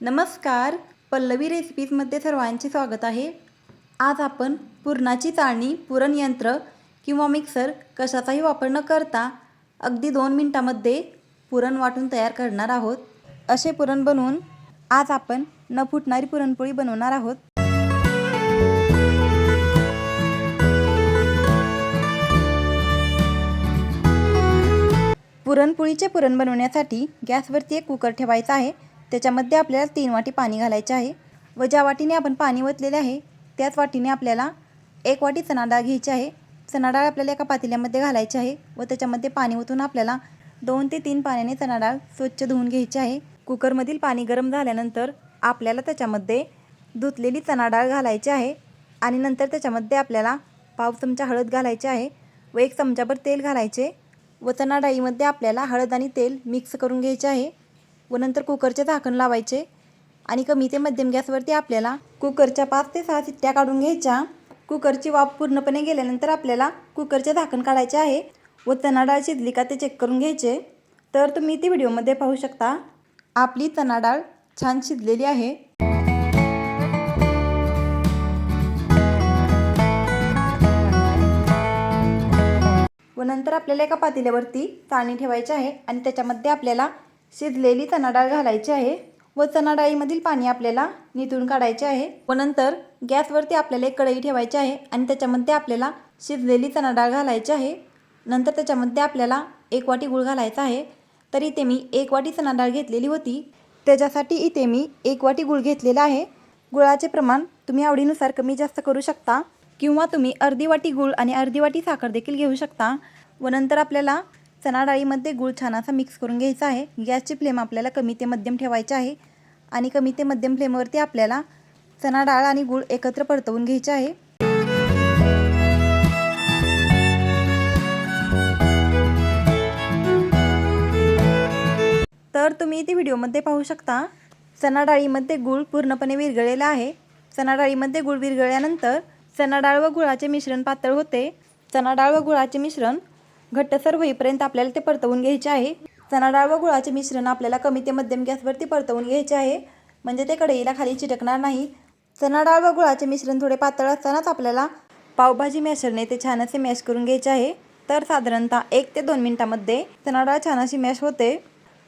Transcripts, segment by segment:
नमस्कार, पल्लवी रेसिपीजमध्ये सर्वांचे स्वागत आहे। आज आपण पुरणाची चाळणी, पुरण यंत्र किंवा मिक्सर कशाचाही वापर न करता अगदी 2 मिनिटांमध्ये पुरण वाटून तयार करणार आहोत। असे पुरण बनवून आज आपण न फुटणारी पुरणपोळी बनवणार आहोत। पुरणपोळीचे पुरण बनवण्यासाठी गॅसवरती एक कुकर ठेवायचा आहे। त्याच्यामध्ये आपल्याला 3 वाटी पाणी घालायचे आहे व ज्या वाटीने आपण पाणी ओतलेले आहे त्याच वाटीने आपल्याला 1 वाटी चणा डाळ घ्यायची आहे। चणा डाळ आपल्याला एका पातेल्यामध्ये घालायची आहे व त्याच्यामध्ये पाणी ओतून आपल्याला 2 ते 3 पाण्याने चणा डाळ स्वच्छ धुवून घ्यायची आहे। कुकरमधील पाणी गरम झाल्यानंतर आपल्याला त्याच्यामध्ये धुतलेली चणा डाळ घालायची आहे आणि नंतर त्याच्यामध्ये आपल्याला पाव चमचा हळद घालायची आहे व 1 चमचाभर तेल घालायचे व चणा डाळीमध्ये आपल्याला हळद आणि तेल मिक्स करून घ्यायचे आहे व नंतर कुकरचे झाकण लावायचे आणि कमी ते मध्यम गॅसवरती आपल्याला कुकरच्या 5 ते 6 शिट्ट्या काढून घ्यायच्या। कुकरची वाफ पूर्णपणे गेल्यानंतर आपल्याला कुकरचे झाकण काढायचे आहे व चणा डाळ शिजली का ते चेक करून घ्यायचे। तर तुम्ही ती व्हिडिओमध्ये पाहू शकता आपली चणा डाळ छान शिजलेली आहे। व नंतर आपल्याला एका पातेल्यावरती चाळणी ठेवायची आहे आणि त्याच्यामध्ये आपल्याला शिजलेली चणा डाळ घालायची आहे व चणा डाळीमधील पाणी आपल्याला निथळून काढायचे आहे व नंतर गॅसवरती आपल्याला एक कढई ठेवायची आहे आणि त्याच्यामध्ये आपल्याला शिजलेली चणा डाळ घालायची आहे। नंतर त्याच्यामध्ये आपल्याला 1 वाटी गूळ घालायचा आहे। तर इथे मी 1 वाटी चणा डाळ घेतलेली होती, त्याच्यासाठी इथे मी 1 वाटी गूळ घेतलेला आहे। गुळाचे प्रमाण तुम्ही आवडीनुसार कमी जास्त करू शकता किंवा तुम्ही अर्धी वाटी गूळ आणि अर्धी वाटी साखर देखील घेऊ शकता व नंतर आपल्याला चणा डाळीमध्ये गूळ छान असा मिक्स करून घ्यायचा आहे। गॅसची फ्लेम आपल्याला कमी ते मध्यम ठेवायची आहे आणि कमी ते मध्यम फ्लेमवरती आपल्याला चणा डाळ आणि गूळ एकत्र परतवून घ्यायचे आहे। तर तुम्ही इथे व्हिडिओमध्ये पाहू शकता चणा डाळीमध्ये गूळ पूर्णपणे विरघळलेला आहे। चणा डाळीमध्ये गूळ विरघळल्यानंतर चणा डाळ व गुळाचे मिश्रण पातळ होते। चणा डाळ व गुळाचे मिश्रण घट्टसर होईपर्यंत आपल्याला ते परतवून घ्यायचे आहे। चणा डाळ व गुळाचे मिश्रण आपल्याला कमी ते मध्यम गॅसवरती परतवून घ्यायचे आहे म्हणजे ते कढईला खाली चिटकणार नाही। चणा डाळ व गुळाचे मिश्रण थोडे पातळ असतानाच आपल्याला पावभाजी मॅशरने ते छान असे मॅश करून घ्यायचे आहे। तर साधारणतः 1 ते 2 मिनिटांमध्ये चणा डाळ छान अशी मॅश होते।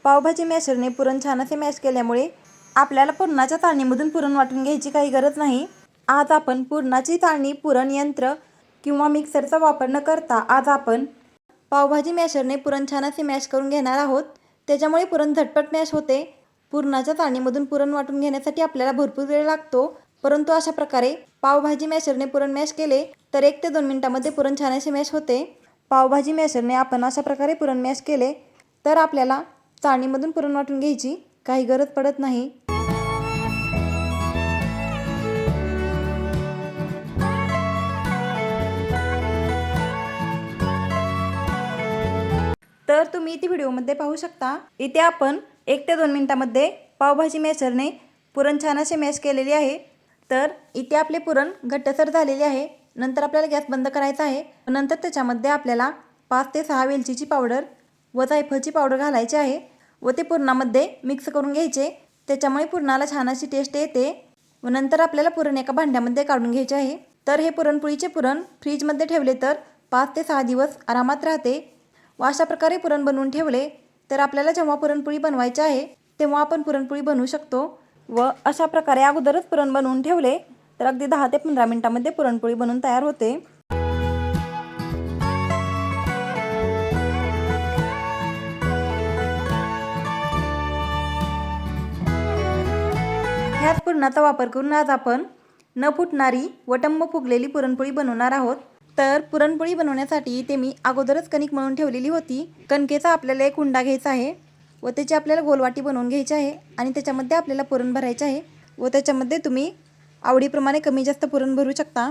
पावभाजी मॅशरने पुरण छान असे मॅश केल्यामुळे आपल्याला पुरणाच्या चाळणीमधून पुरण वाटून घ्यायची काही गरज नाही। आज आपण पुरणाची चाळणी, पुरण यंत्र किंवा मिक्सरचा वापर न करता आज आपण पावभाजी मॅशरने पुरण छान असे मॅश करून घेणार आहोत। त्याच्यामुळे पुरण झटपट मॅश होते। पुरणाच्या चाळणीमधून पुरण वाटून घेण्यासाठी आपल्याला भरपूर वेळ लागतो, परंतु अशा प्रकारे पावभाजी मॅशरने पुरण मॅश केले तर 1 ते 2 मिनिटांमध्ये पुरण छान असे मॅश होते। पावभाजी मॅशरने आपण अशा प्रकारे पुरण मॅश केले तर आपल्याला चाळणीमधून पुरण वाटून घ्यायची काही गरज पडत नाही। तर तुम्ही इथे व्हिडिओमध्ये पाहू शकता इथे आपण 1 ते 2 मिनिटांमध्ये पावभाजी मॅशरने पुरण छान असे मॅश केलेले आहे। तर इथे आपले पुरण घट्टसर झालेले आहे। नंतर आपल्याला गॅस बंद करायचा आहे व नंतर त्याच्यामध्ये आपल्याला 5 ते 6 वेलचीची पावडर व जायफळची पावडर घालायची आहे व ते पुरणामध्ये मिक्स करून घ्यायचे। त्याच्यामुळे पुरणाला छान अशी टेस्ट येते व नंतर आपल्याला पुरण एका भांड्यामध्ये काढून घ्यायचे आहे। तर हे पुरणपोळीचे पुरण फ्रीजमध्ये ठेवले तर 5 ते 6 दिवस आरामात राहते व अशा प्रकारे पुरण बनवून ठेवले तर आपल्याला जेव्हा पुरणपोळी बनवायची आहे तेव्हा आपण पुरणपोळी बनवू शकतो व अशा प्रकारे अगोदरच पुरण बनवून ठेवले तर अगदी 10 ते 15 मिनिटांमध्ये पुरणपोळी बनवून तयार होते। ह्याच पुरणाचा वापर करून आज आपण न फुटणारी व टम्म फुगलेली पुरणपोळी बनवणार आहोत। तर पुरणपोळी बनवण्यासाठी इथे मी अगोदरच कणिक मळून ठेवलेली होती। कणकेचा आपल्याला एक उंडा घ्यायचा आहे व त्याची आपल्याला गोलवाटी बनवून घ्यायची आहे आणि त्याच्यामध्ये आपल्याला पुरण भरायचे आहे व त्याच्यामध्ये तुम्ही आवडीप्रमाणे कमी जास्त पुरण भरू शकता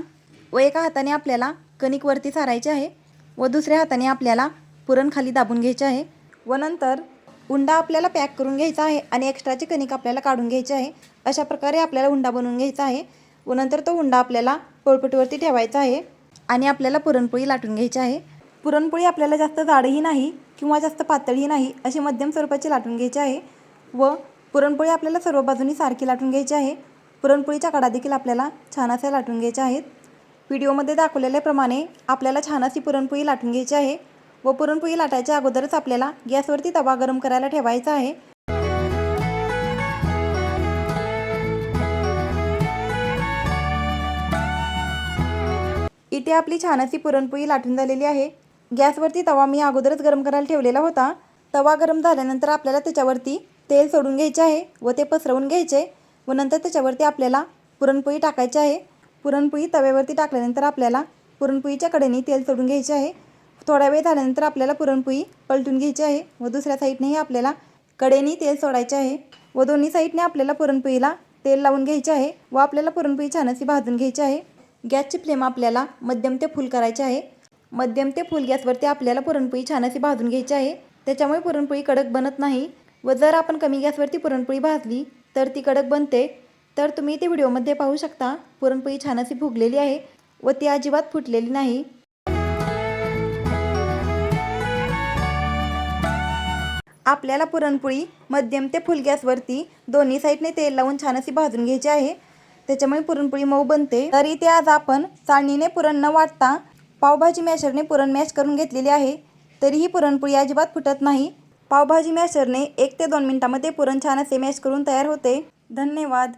व एका हाताने आपल्याला कणिक वरती सारायचे आहे व दुसऱ्या हाताने आपल्याला पुरण खाली दाबून घ्यायचे आहे व नंतर उंडा आपल्याला पॅक करून घ्यायचा आहे आणि एक्स्ट्राची कणिक आपल्याला काढून घ्यायची आहे। अशा प्रकारे आपल्याला उंडा बनवून घ्यायचा आहे व नंतर तो उंडा आपल्याला पोळपाटवरती ठेवायचा आहे आणि आपल्याला पुरणपोळी लाटून घ्यायची आहे। पुरणपोळी आपल्याला जास्त जाडही नाही किंवा जास्त पातळही नाही, अशी मध्यम स्वरूपाची लाटून घ्यायची आहे व पुरणपोळी आपल्याला सर्व बाजूनी सारखी लाटून घ्यायची आहे। पुरणपोळीच्या कडा देखील आपल्याला छान अशा लाटून घ्यायच्या आहेत। व्हिडिओमध्ये दाखवलेल्याप्रमाणे आपल्याला छान अशी पुरणपोळी लाटून घ्यायची आहे व पुरणपोळी लाटायच्या अगोदरच आपल्याला गॅसवरती तवा गरम करायला ठेवायचा आहे। इथे आपली छान अशी पुरणपोळी लाटून झालेली आहे। गॅसवरती तवा मी अगोदरच गरम करायला ठेवलेला होता। तवा गरम झाल्यानंतर आपल्याला त्याच्यावरती तेल सोडून घ्यायचे आहे व ते पसरवून घ्यायचे व नंतर त्याच्यावरती आपल्याला पुरणपोळी टाकायची आहे। पुरणपोळी तव्यावरती टाकल्यानंतर आपल्याला पुरणपोळीच्या कडेने तेल सोडून घ्यायचे आहे। थोडा वेळ झाल्यानंतर आपल्याला पुरणपोळी पलटून घ्यायची आहे व दुसऱ्या साईडनेही आपल्याला कडेने तेल सोडायचे आहे व दोन्ही साईडने आपल्याला पुरणपोळीला तेल लावून घ्यायचे आहे व आपल्याला पुरणपोळी छान अशी भाजून घ्यायची आहे। गॅसची फ्लेम आपल्याला मध्यम ते फुल करायची आहे। मध्यम ते फुल गॅसवरती आपल्याला पुरणपोळी छान अशी भाजून घ्यायची आहे, त्याच्यामुळे पुरणपोळी कडक बनत नाही व जर आपण कमी गॅसवरती पुरणपोळी भाजली तर ती कडक बनते। तर तुम्ही इथे व्हिडिओमध्ये पाहू शकता पुरणपोळी छान अशी फुगलेली आहे व ती अजिबात फुटलेली नाही। आपल्याला पुरणपोळी मध्यम ते फुल गॅसवरती दोन्ही साईडने तेल लावून छान अशी भाजून घ्यायची आहे, त्याच्यामुळे पुरणपोळी मऊ बनते। तर इथे आज आपण चाळणीने पुरण न वाटता पावभाजी मॅशरने पुरण मॅश करून घेतलेली आहे, तरीही पुरणपोळी अजिबात फुटत नाही। पावभाजी मॅशरने 1 ते 2 मिनिटांमध्ये पुरण छान असे मॅश करून तयार होते। धन्यवाद।